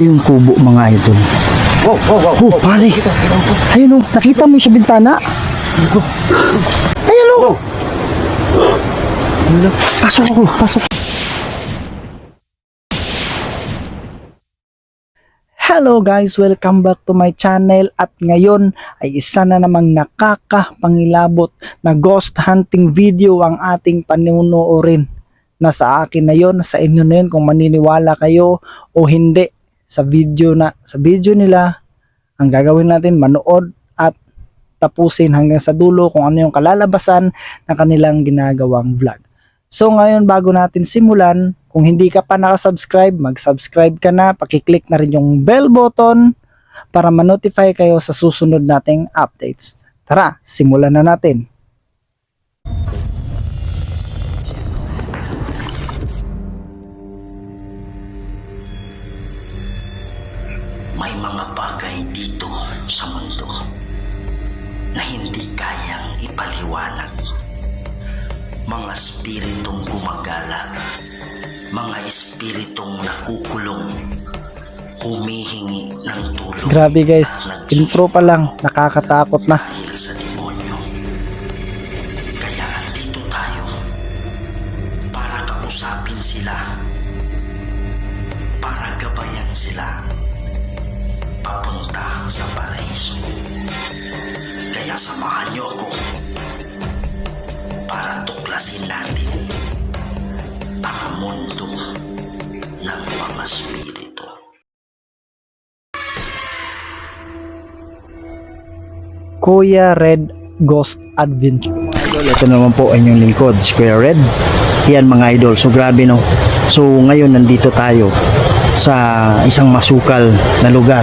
Yung kubo mga idol. Oh, pare. Ayun oh, nakita mo yung sa bintana? Ayun oh. Pasok ako, pasok. Hello guys, welcome back to my channel at ngayon ay isa na namang nakakapangilabot na ghost hunting video ang ating panunuorin. Nasa akin na yon, sa inyo na yun kung maniniwala kayo o hindi sa video nila. Ang gagawin natin, manood at tapusin hanggang sa dulo kung ano yung kalalabasan ng kanilang ginagawang vlog. So ngayon, bago natin simulan, kung hindi ka pa nakasubscribe, mag-subscribe ka na, pakiclick na rin yung bell button para ma-notify kayo sa susunod nating updates. Tara, simulan na natin. May mga bagay dito sa mundo na hindi kayang ipaliwanag. Mga espiritong gumagala, mga espiritong nakukulong, humihingi ng tulong. Grabe guys, intro pa lang, nakakatakot na. Dahil sa demonyo. Kaya andito tayo para kausapin sila, para gabayan sila papunta sa paraiso. Kaya samahan niyo ako para tuklasin natin ang mundo ng mga spirito. Kuya Red Ghost Adventure. Mga idol, ito naman po ang inyong lingkod, si Kuya Red. Yan mga idol, so grabe no. So ngayon nandito tayo sa isang masukal na lugar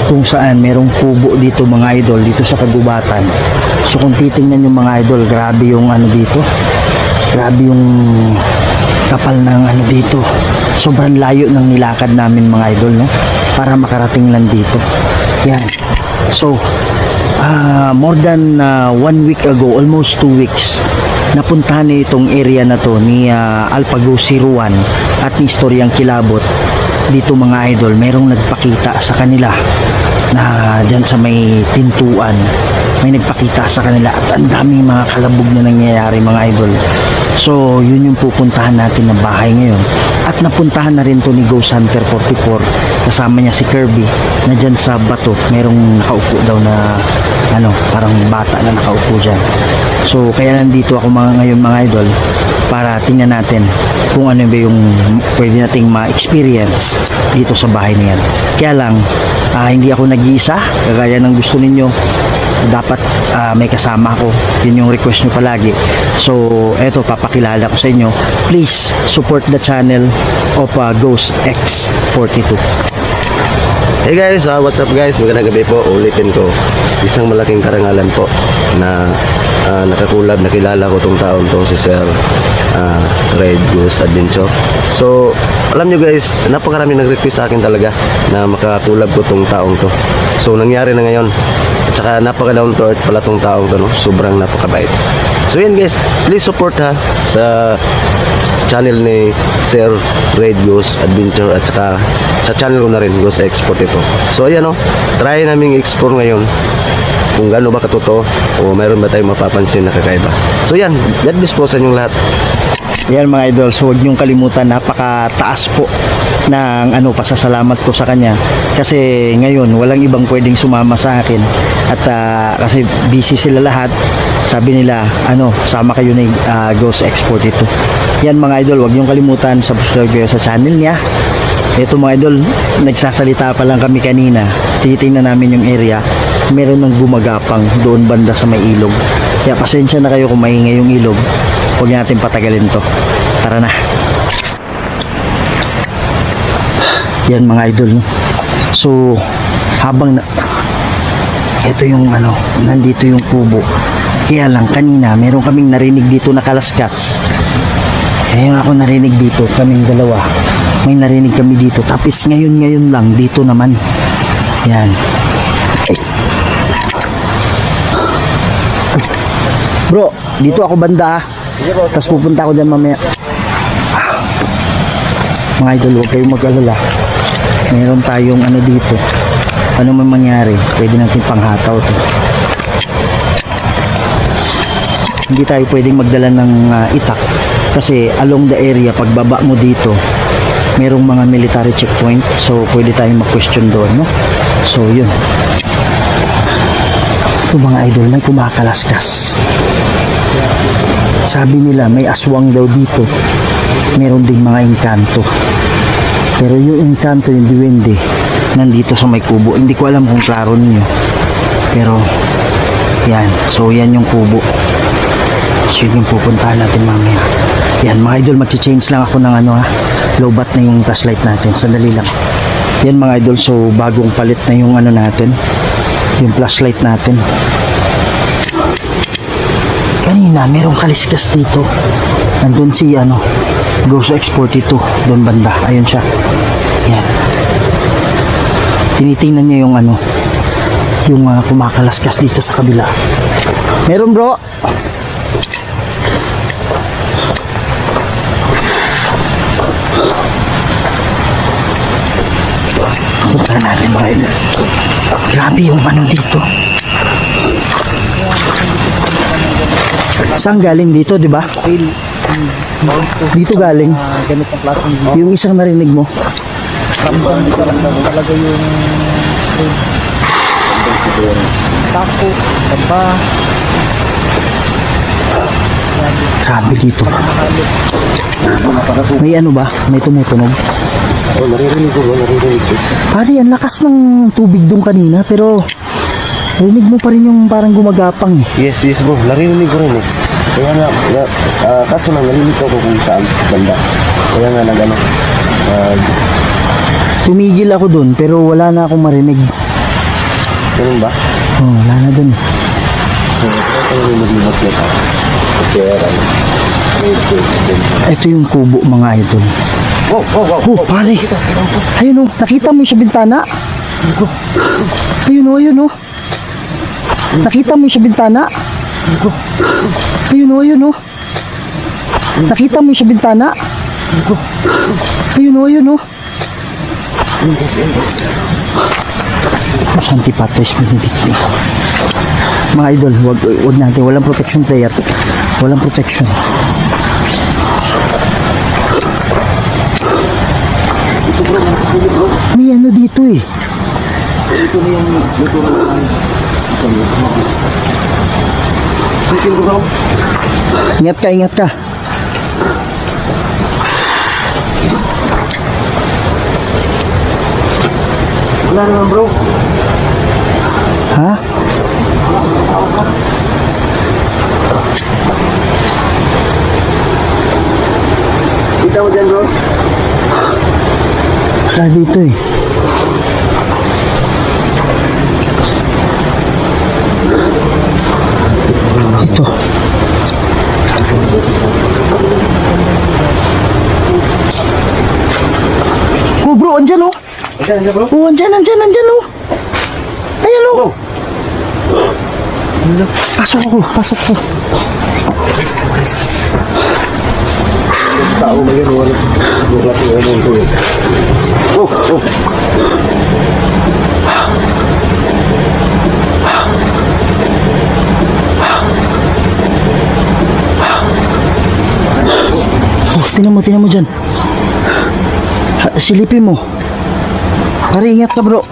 kung saan merong kubo dito mga idol, dito sa kagubatan. So kung titingnan yung mga idol, grabe yung ano dito, grabe yung kapal ng ano dito, sobrang layo ng nilakad namin mga idol no, para makarating lang dito. Yan, so more than 1 week ago, almost 2 weeks, napuntahan na itong area na to ni Alpago Siruan at ni Storyang Kilabot. Dito mga idol, merong nagpakita sa kanila na dyan sa may pintuan, may nagpakita sa kanila at ang daming mga kalabog na nangyayari mga idol. So yun yung pupuntahan natin na bahay ngayon, at napuntahan na rin to ni Ghost Hunter 44, kasama niya si Kirby, na dyan sa bato merong nakaupo daw na ano, parang bata na nakaupo dyan. So kaya nandito ako ngayon mga idol para tingnan natin kung ano ba yung pwede nating ma-experience dito sa bahay na yan. Kaya lang hindi ako nag-iisa kagaya ng gusto ninyo, dapat may kasama ako, yun yung request nyo palagi. So eto, papakilala ko sa inyo, please support the channel of Ghost X42. Hey guys, what's up guys? Magandang gabi po. Ulitin ko, isang malaking karangalan po na nakakulab, nakilala ko tong taon to, si Sir Red Ghost Adventure. So alam nyo guys, napakarami nag-request sa akin talaga na makakulab ko tong taong to. So nangyari na ngayon. At saka napaka down to earth pala tong taong to, no? Sobrang napakabait. So yan guys, please support ha sa channel ni Sir Red Ghost Adventure at saka sa channel ko na rin, Ghost X42. So ayan o, try namin explore ngayon kung gaano ba katotoo o mayroon ba tayong mapapansin na kakaiba. So yan, God bless po sa inyong lahat. Yan mga idol, so huwag niyong kalimutan, napakataas po ng pasasalamat ko sa kanya, kasi ngayon walang ibang pwedeng sumama sa akin at kasi busy sila lahat. Sabi nila sama kayo ni Ghost X42. Yan mga idol, huwag niyong kalimutan, subscribe kayo sa channel niya. Ito mga idol, nagsasalita pa lang kami kanina, tinitingnan namin yung area, meron ng gumagapang doon banda sa may ilog. Kaya pasensya na kayo kung maingay yung ilog, huwag natin patagalin to. Tara na. Yan mga idol, no? So habang ito yung nandito yung kubo, kaya lang kanina meron kaming narinig dito na kalaskas. Kaya ako narinig dito, kaming dalawa may narinig kami dito, tapos ngayon lang dito naman. Yan. Bro, dito ako banda. Tapos pupunta ako dyan mamaya. Mga idol, huwag kayong mag-alala. Meron tayong ano dito. Ano man mangyari, pwede natin panghataw to. Hindi tayo pwedeng magdala ng itak kasi along the area pagbaba mo dito merong mga military checkpoint, so pwede tayong mag-question doon, no? So yun, ito mga idol, may kumakalaskas. Sabi nila may aswang daw dito, meron ding mga engkanto, pero yung engkanto, yung duwende nandito sa may kubo. Hindi ko alam kung klaro ninyo, pero yan, so yan yung kubo. So yun yung pupuntahan natin mamaya. Yan mga idol, mag-change lang ako ng ano ha, lowbat na yung flashlight natin, sandali lang. Yan mga idol, so bagong palit na yung ano natin, yung flashlight natin. Kanina merong kaliskas dito, nandun si ano, Grosso X42 doon banda, ayun siya. Yan, tinitingnan niya yung ano, yung kumakalaskas dito sa kabila. Meron bro. Punta natin mga idol. Grabe yung ano dito. Saan galing dito, di ba? Dito galing. Ganitong klaseng Yung isang narinig mo. ramdam dito lang talaga yung tako, taba, Grabe dito. May ano ba? May tumutunog? Oh, naririnig ko. Pare, ang lakas ng tubig doon kanina, pero rinig mo pa rin yung parang gumagapang eh. Yes bro, naririnig ko rin eh. Kaya nga, kaso lang nalilito ko kung saan banda. Kaya nga nag-ano, Tumigil ako doon, pero wala na akong marinig. ganun ba? Oh, wala na doon. So, kaya may maglibat na sa akin. Kasi, Ito yung kubo mga idol. Oh, pare. Ayun oh, nakita mo yung sa bintana? Ayun oh. Nakita mo yung sa bintana? Ayun oh. Nakita mo yung sa bintana? Ayun oh. Mas Antipatres Benedicti. Mga idol, wag natin, walang protection player. Walang protection. May ano dito eh. ito na yung natural na Ingat ka. wala naman bro. Ha? Kita mo dyan bro. Wala dito eh. Ito. Oh bro, andyan oh. Andyan bro. Oh, andyan oh. Ayan oh. Pasok ko. Tao ba yun? Wala klase ng ano ito. Oh. Oh, tinan mo dyan. Silipin mo. Pare, ingat ka bro.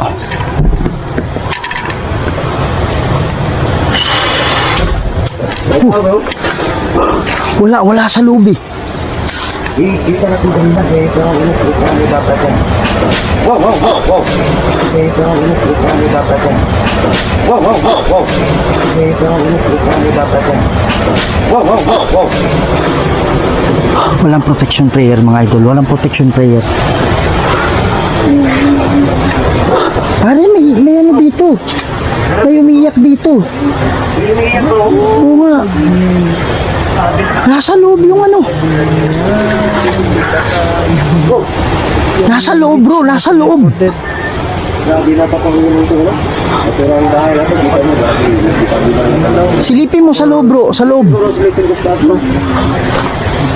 Wala sa loob eh. Kita natin kanina kaya ito ang ulit-ulit ni Papa dyan. Wow. Kaya ito ang ulit-ulit ni Papa dyan. Wow. Kaya ito ang ulit-ulit ni Papa dyan. Wow. Walang protection prayer mga idol. Walang protection prayer. Pare, may ano dito. May umiiyak dito. Umiiyak bro. Oo nga. Nasa loob yung ano. Nasa loob bro, nasa loob. Grabe na papangunan ito no? Pero ang dahil natin kita mo. Grabe. Silipin mo sa loob bro, sa loob.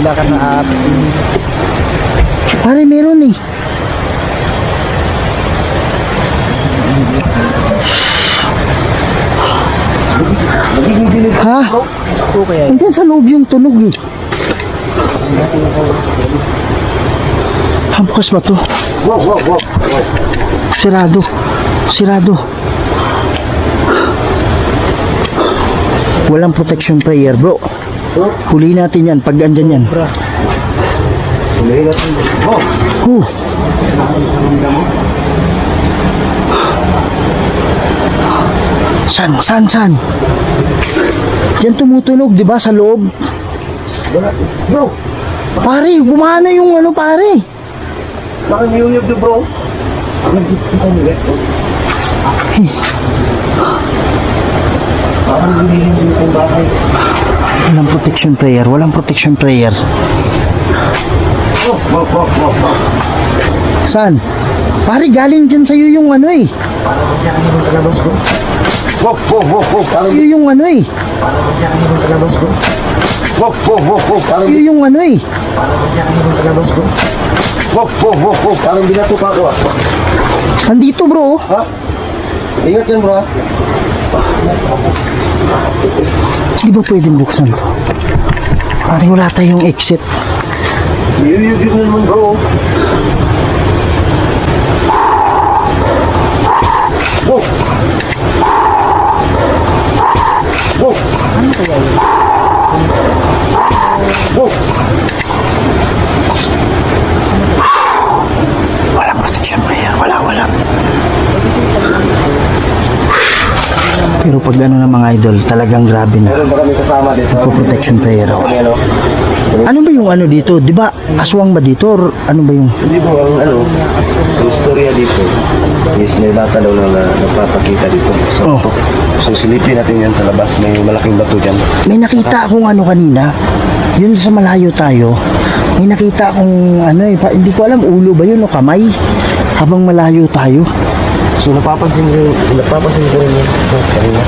bigla ka na at Pare, meron eh. Ha? Ito kaya Hanggang sa loob yung tunog eh. Bukas ba to? Sirado. Sirado. Walang protection prayer, bro. Huli natin yan pag andyan yan. Huh. San? Diyan tumutunog, di ba, sa loob? Bro, Pare, gumana yung ano, pare. bakit niyuyog to bro? Walang protection prayer, walang protection prayer. San? Pare, galing dyan sa'yo yung ano eh. Sa'yo yung ano eh. Sa'yo yung ano eh. Parang binato pa ako ah. Nandito bro. Ha? Ingat yan bro ah. Di ba pwedeng buksan to? Pare, wala tayong exit. Niyuyog yun naman bro. ano kaya yun? Walang protection prayer, wala. Pero pag ano na mga idol, talagang grabe na. Meron ba kami kasama dito? Protection prayer. Kami ano? Ano ba yung ano dito? Di ba aswang ba dito? Or ano ba yung... Hindi po ang ano, ang istorya dito is may bata daw na nagpapakita dito. Oh. So silipin natin yan sa labas, may malaking bato dyan. May nakita akong ano kanina. Yun sa malayo tayo. May nakita akong ano eh. Hindi ko alam ulo ba yun o kamay. Habang malayo tayo. So napapansin ko rin yun. Kanina.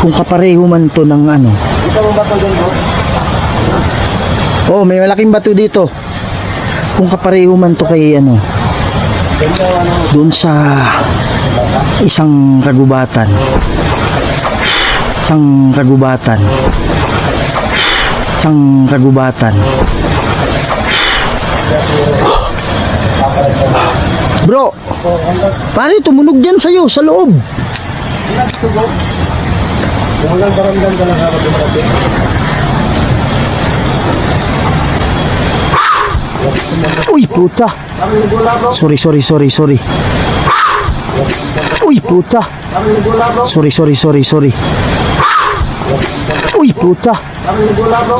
Kung kapareho man to ng ano. Kita mo bato dyan bro? Oh, may malaking bato dito. Kung kapareho man to kay ano. Doon sa isang kagubatan. Bro, pare tumunog dyan sa'yo, sa loob. Kung walang baramdam ka lang harap yung bato. Uy, puta. Sorry. Uy, puta. Sorry. Uy, puta.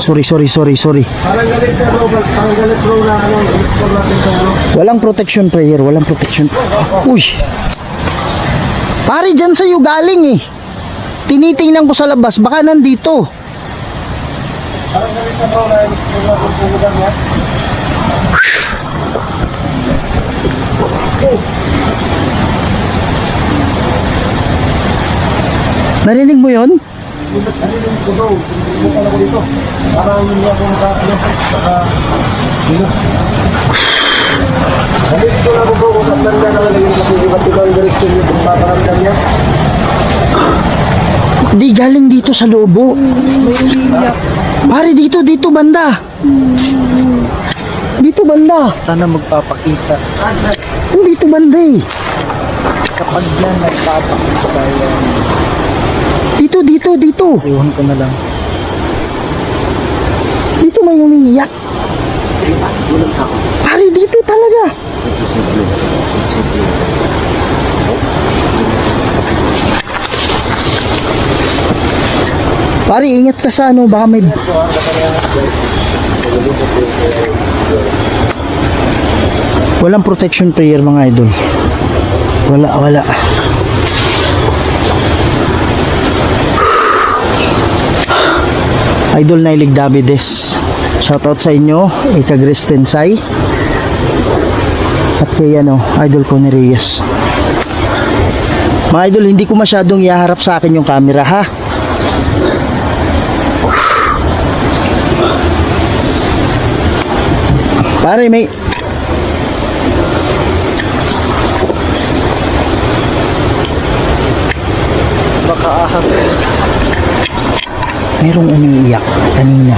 Sorry. Parang galit ka bro, parang galit bro na ano, for natin sa ano. Walang protection prayer, walang protection. Uy. Pare, dyan sa'yo galing eh. Tinitingnan ko sa labas, baka nandito. Parang galit ka bro na for natin sa lugar niya. Narinig mo yon? Narinig ko bro, bukal ako dito. Parang hindi ako Galit ko na bro kung saan niya nakalagay kasi iba't ibang direksyon yung paparamdam niya. Di, galing dito sa lobo. Pare, dito banda. Dito banda. Sana magpapakita. Dito banda eh. Kapag yan nagpapakita yan, Dito. iwan ko na lang. Dito may umiiyak. Pare, dito talaga. Pare, ingat ka sa ano, baka may... Walang protection prayer mga idol. Wala. Idol Nailig Davides. Shoutout sa inyo, Ikagres Tensay. At kay Idol Connie Reyes. Mga idol, hindi ko masyadong iharap sa akin yung camera ha. Pare, may... Baka ahas. Merong umiiyak kanina.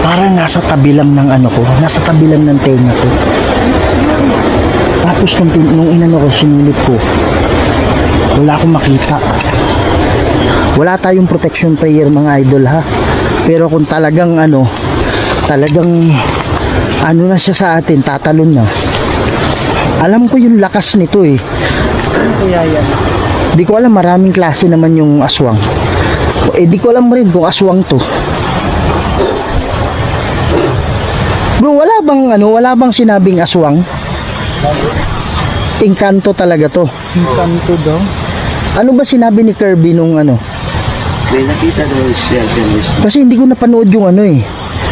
Parang nasa tabi lang ng ano ko. Nasa tabi lang ng tenga ko. Tapos nung inano ko, sinulit ko. Wala akong makita. Wala tayong protection prayer mga idol ha. Pero kung talagang ano na siya sa atin, tatalon na. Alam ko yung lakas nito eh. Ano kaya yan? Di ko alam, maraming klase naman yung aswang. Eh di ko alam rin kung aswang to. Bro, wala bang sinabing aswang? Engkanto talaga to. Yung kanto daw. Ano ba sinabi ni Kirby nung ano? May nakita daw siya dyan. Kasi hindi ko napanood yung ano eh.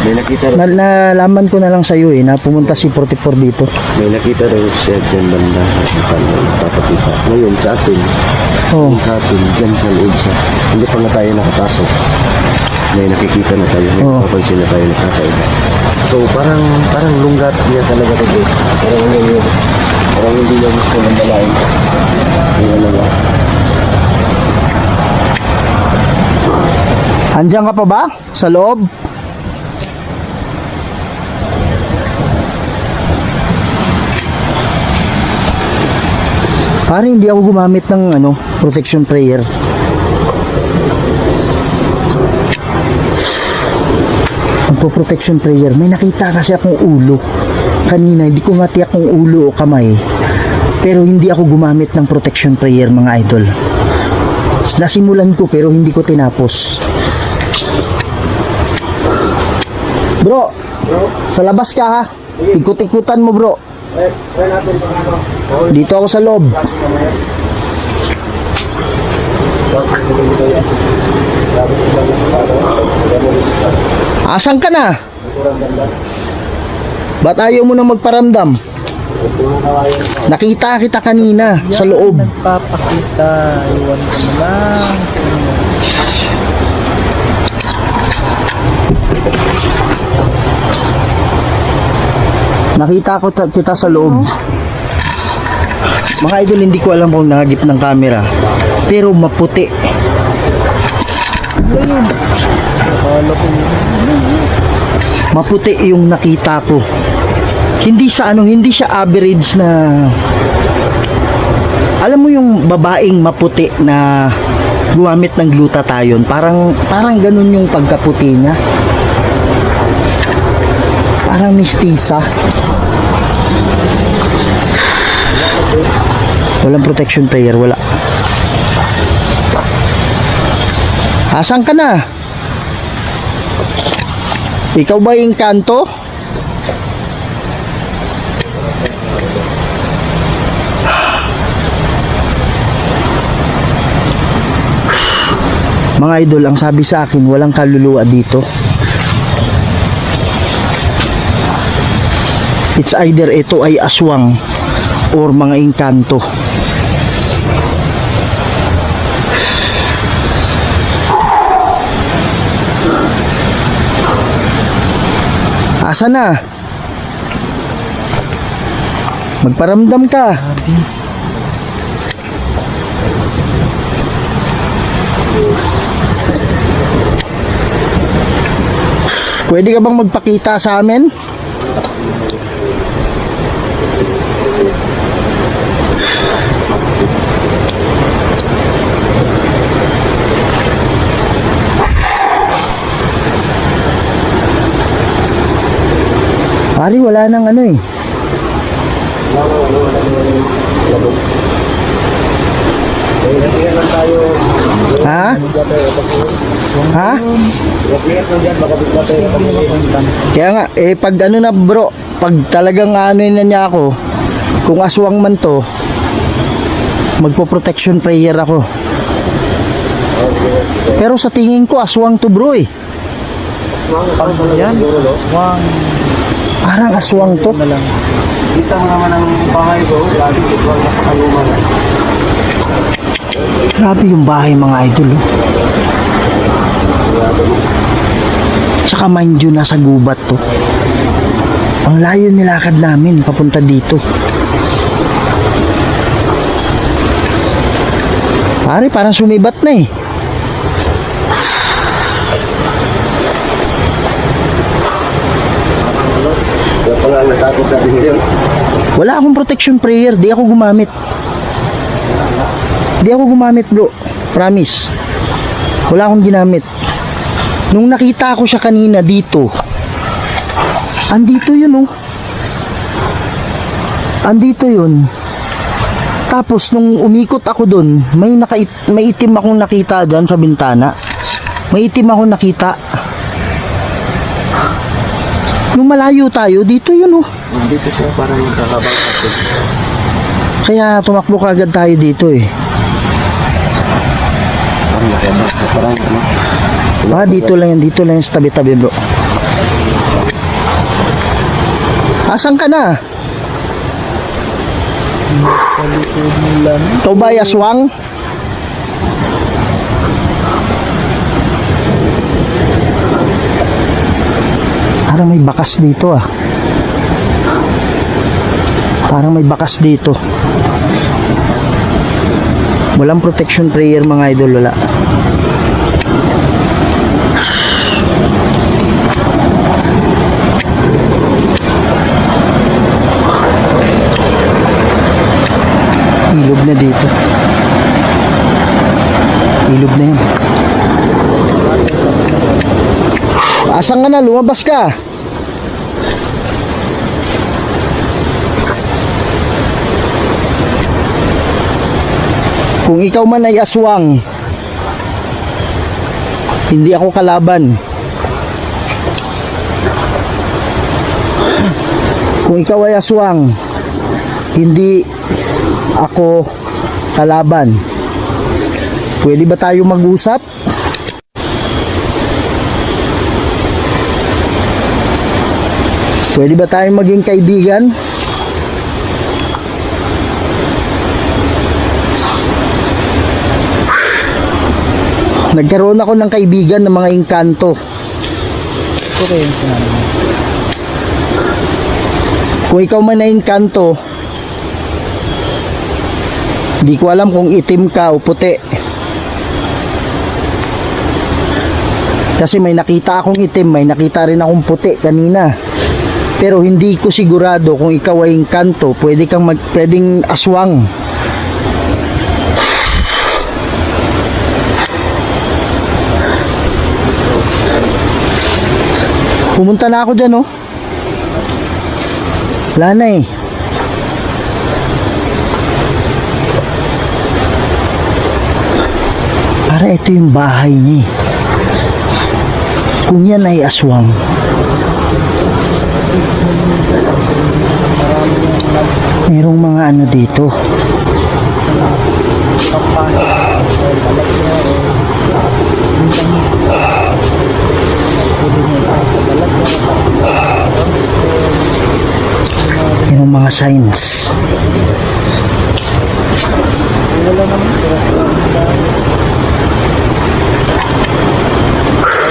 May nakita daw. Nalaman ko na lang sa'yo eh, na pumunta si 44 dito. May nakita daw siya dyan banda. Papakita. Ngayon sa atin. Oh. Sa atin. Dyan sa loob siya. Hindi pa nga tayo nakapasok. May nakikita na tayo. May Oo. napapansin na tayo nakakaiba. So parang lunggat niya talaga ito. Parang hindi niya gusto ng balain. Yung ano ba? Andiyan ka pa ba? Sa loob? Parang hindi ako gumamit ng ano, protection prayer. Protection prayer. May nakita kasi akong ulo. Kanina, hindi ko matiyak kung ulo o kamay. Pero hindi ako gumamit ng protection prayer mga idol. Nasimulan ko pero hindi ko tinapos. Bro, sa labas ka ha. Ikut-ikutan mo bro. Dito ako sa loob. Asan ka na? Ba't ayaw mo na magparamdam? Nakita kita kanina sa loob. Nagpapakita. Iwan ko na lang sa inyo. Nakita ko kita sa loob. Mga idol, hindi ko alam kung nagip ng camera. Pero maputi. Ayun. Akala ko yun. Maputi yung nakita ko. Hindi siya average na, alam mo yung babaeng maputi na gumamit ng glutathione, parang ganun yung pagkaputi niya. Parang mistisa. Walang protection prayer, wala. Asan ka na? Ikaw ba yung kanto? Mga idol, ang sabi sa akin, walang kaluluwa dito. It's either ito ay aswang or mga engkanto. Asa na? Magparamdam ka. Grabe. Pwede ka bang magpakita sa amin? Pari, wala nang ano eh. Ha? Ha? Kaya nga, pag ano na bro, pag talagang ano na niya ako, kung aswang man to, magpo-protection prayer ako. Pero sa tingin ko, aswang to bro eh. Pag yan, swang. Parang aswang to. Na lang. Kita mo naman ang bahay ko. Lagi ito ang nakakaluma na. Grabe yung bahay mga idol. Oh. Tsaka mind you, nasa gubat to. Ang layo nilakad namin papunta dito. Pare, parang sumibat na eh. Wala pa nga natakot sa atin ngayon. Wala akong protection prayer, di ako gumamit. Di ako gumamit, bro. Promise. Wala akong ginamit. Nung nakita ko siya kanina dito, andito yun, oh. Andito yun. Tapos nung umikot ako dun, may itim akong nakita dyan sa bintana. May itim akong nakita. Nung malayo tayo, dito yun, oh. Dito siya parang nakakabang ako. Kaya tumakbo kagad tayo dito, eh. Parang nakabang. Parang ano. Ah, dito lang yan sa tabi-tabi, bro. Asan ka na? Sa likod nila. Ito ba Aswang? Parang may bakas dito, ah. Parang may bakas dito. Walang protection prayer, mga idol, wala. Ilog na dito. Ilog na yan. Asan ka na? Lumabas ka. Kung ikaw man ay aswang, hindi ako kalaban. Kung ikaw ay aswang, hindi ako kalaban. Pwede ba tayo mag-usap? Pwede ba tayo maging kaibigan? Nagkaroon ako ng kaibigan ng mga engkanto. Ito kayo yung sinabi mo. Kung ikaw man na engkanto, di ko alam kung itim ka o puti. Kasi may nakita akong itim, may nakita rin akong puti kanina. Pero hindi ko sigurado kung ikaw ay engkanto, pwedeng aswang. Pumunta na ako dyan, oh. Wala na eh. Para ito yung bahay niya eh. Kung yan ay aswang, Kasi marami yung merong mga ano dito. nagpapahin o balat niya o yung langis. Pwede niya kahit sa balat niya, tapos Merong mga signs. wala naman sila nila.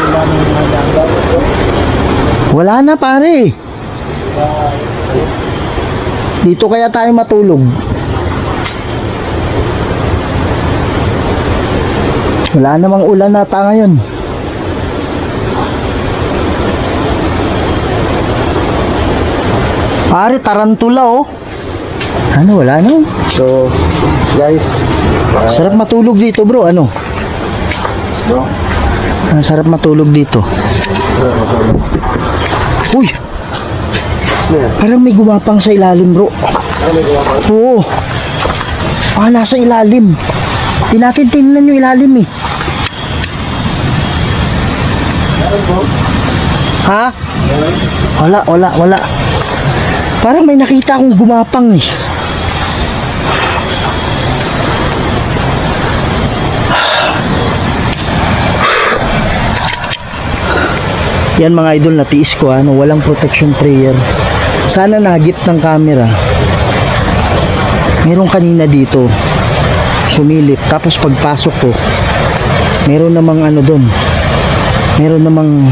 Wala naman mga danggaw. Wala na, pare. Dito kaya tayo matulog. Wala namang ulan nata ngayon. Pare, tarantula, oh. Ano, wala na. So, guys, Sarap matulog dito, bro. Ano? bro, Ang sarap matulog dito. Uy! Parang may gumapang sa ilalim, bro. Oo. Ah, nasa ilalim. Di natin tingnan yung ilalim, eh. Ha? Wala. Parang may nakita akong gumapang, eh. Yan mga idol, natiis ko, ano, walang protection prayer. Sana nagip ng camera. Meron kanina dito sumilip, tapos pagpasok ko meron namang ano doon, meron namang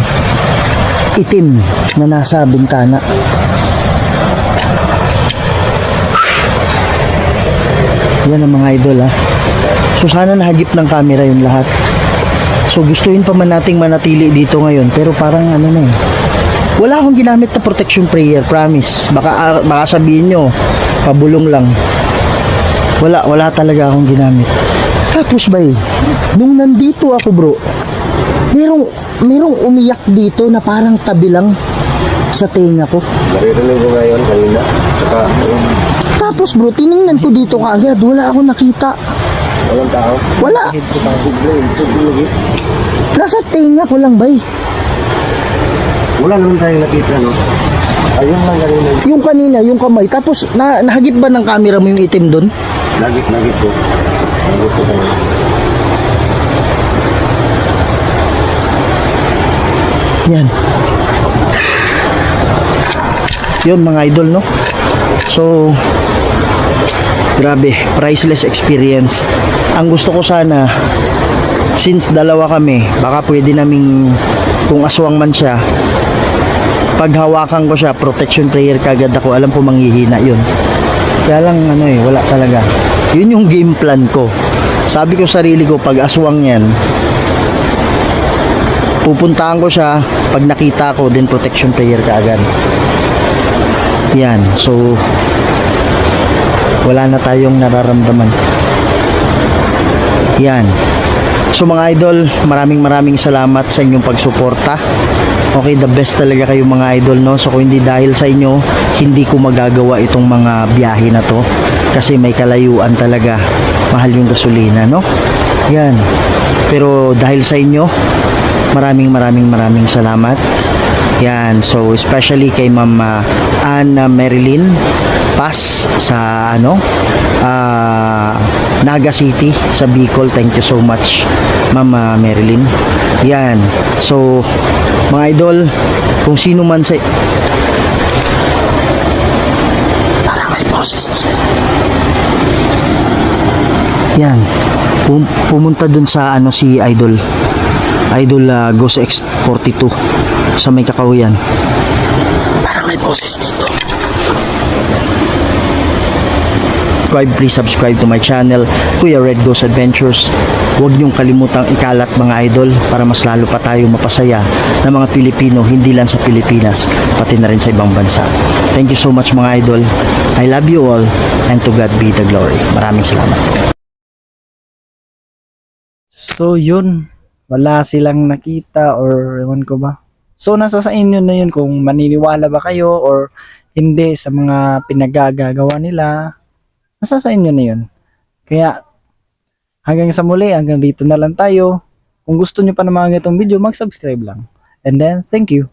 itim na nasa bintana. Yan ang mga idol ha. So sana nahagip ng camera yung lahat. So gustuin pa man nating manatili dito ngayon, pero parang ano na eh. Wala akong ginamit na protection prayer, promise. Baka sabihin nyo, pabulong lang. Wala talaga akong ginamit. Tapos ba nung nandito ako bro, merong umiyak dito na parang tabi lang sa tenga ko. Naririnig ko ngayon kanina. Saka, Tapos bro, tiningnan ko dito kaagad, wala akong nakita. walang tao. Wala. Nasa tenga ko lang bay. Wala naman tayong nakita, no? Ayun lang kanina. Yung kanina, yung kamay. Tapos nahagip ba ng camera mo yung itim doon? Nagit ko. Nagit ko kanina. Yan. Yun mga idol, no? So, grabe, priceless experience. Ang gusto ko sana, since dalawa kami, baka pwede naming, kung aswang man siya, pag hawakan ko siya, protection prayer kagad ako, alam ko manghihina yun. Kaya lang, wala talaga. Yun yung game plan ko. Sabi ko sarili ko, pag aswang yan, pupuntahan ko siya, pag nakita ko, then protection prayer kaagad. Yan, so, wala na tayong nararamdaman. Yan. So mga idol, maraming salamat sa inyong pagsuporta. Okay, the best talaga kayo mga idol, no? So kung hindi dahil sa inyo, hindi ko magagawa itong mga biyahe na to. Kasi may kalayuan talaga. Mahal yung gasolina, no? Yan. Pero dahil sa inyo, maraming salamat. Yan, so especially kay Ma'am Anna Marilyn Paz sa Naga City sa Bicol. Thank you so much Ma'am Marilyn. Yan, so mga idol, kung sino man sa parang may boses dito. Yan, pumunta dun sa si Idol Ghost X42 sa may Kakahuyan. Parang may boses dito. Please subscribe to my channel, Kuya Red Ghost Adventures. Huwag niyong kalimutang ikalat mga idol para mas lalo pa tayo mapasaya ng mga Pilipino, hindi lang sa Pilipinas, pati na rin sa ibang bansa. Thank you so much mga idol. I love you all and to God be the glory. Maraming salamat. So yun, wala silang nakita or ewan ko ba. So nasa sa inyo na yun kung maniniwala ba kayo or hindi sa mga pinagagagawa nila. Nasa sa inyo na yun. Kaya hanggang sa muli, hanggang dito na lang tayo. Kung gusto nyo pa ng mga ganitong video, mag-subscribe lang. And then, thank you.